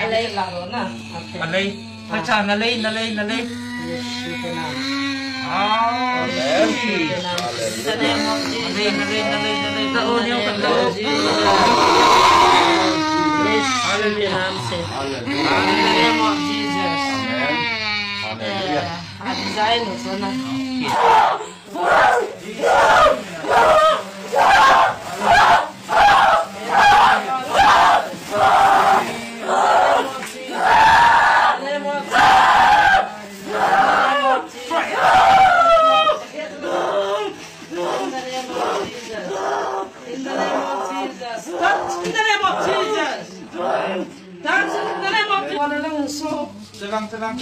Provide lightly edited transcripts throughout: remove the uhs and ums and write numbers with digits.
Alay laro na. Alay. Pacha, nalay. Yeshu ke naam. Amen. In the name of Jesus. Nalay. Taon niyo kagao. Yeshu ke naam se. In the name of Jesus. Design so na. Tenang.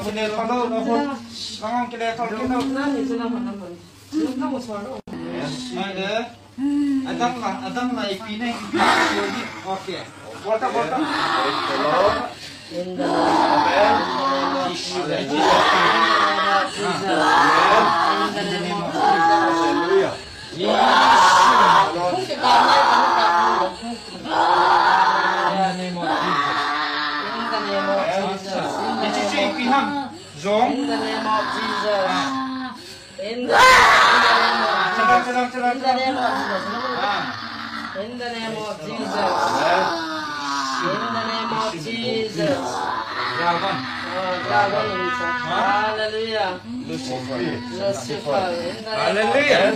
Bener kalau langang kita kalau Adam lah ipine. Oke. Volta. In the name of Jesus. Hallelujah. Lucifer. Hallelujah.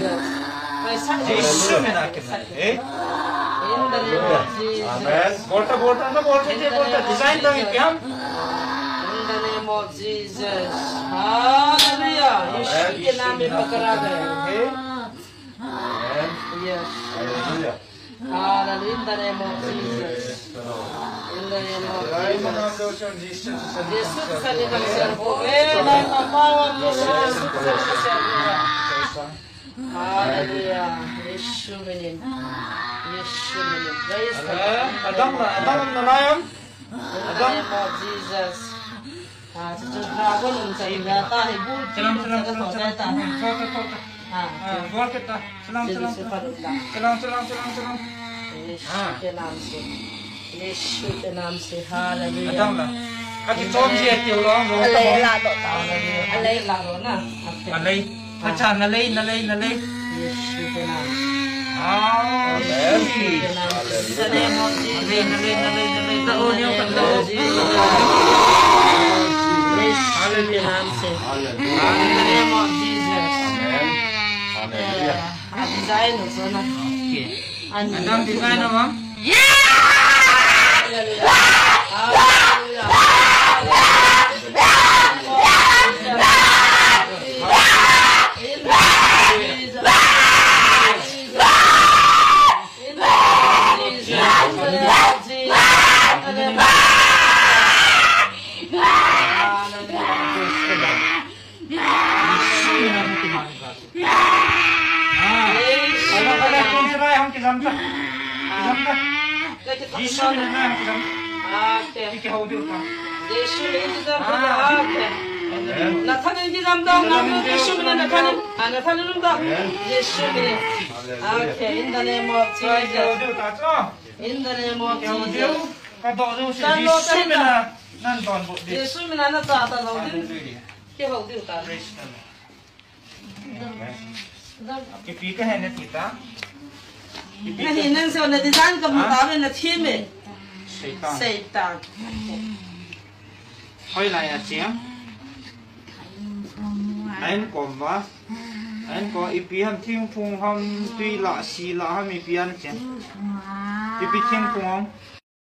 Jesus menakkan. In the name of Jesus. Amen. Volta. Design lagi piham. In the name of Jesus. Hallelujah. Yeshu के नाम में पकड़ा गया. Yes. Hallelujah. Hallelujah. In the name of Jesus. In the name of Jesus. Yesus salibkan serbu. Hallelujah. Yesus menim. Adam nalayam. In the name of Jesus. Dragon unsay data ibu. Salam. Gol kita. Salam. Yeshu के नाम से hallelujah. Adam lah. Kaki tom siya tiulong. Alay laro na. Alay. Pacha, nalay. Yeshu के नाम. Amen. In the name of Jesus. Taon niyo kagao. Yeshu के नाम से. In the name of Jesus. Design so na. Adam design apa? In the name of Jesus. In the name of Jesus. Yesu minana tata laudin. Ke laudin ta. Kipika hai na kita. Ini nang so na design ka mutabe na theme में. Satan. Hoi lai à chị. Anh còn quá. Anh có ý kiến thiên phùng hông tuy lạ xì lạ hông ý kiến chứ. Ý kiến thiên phùng hông?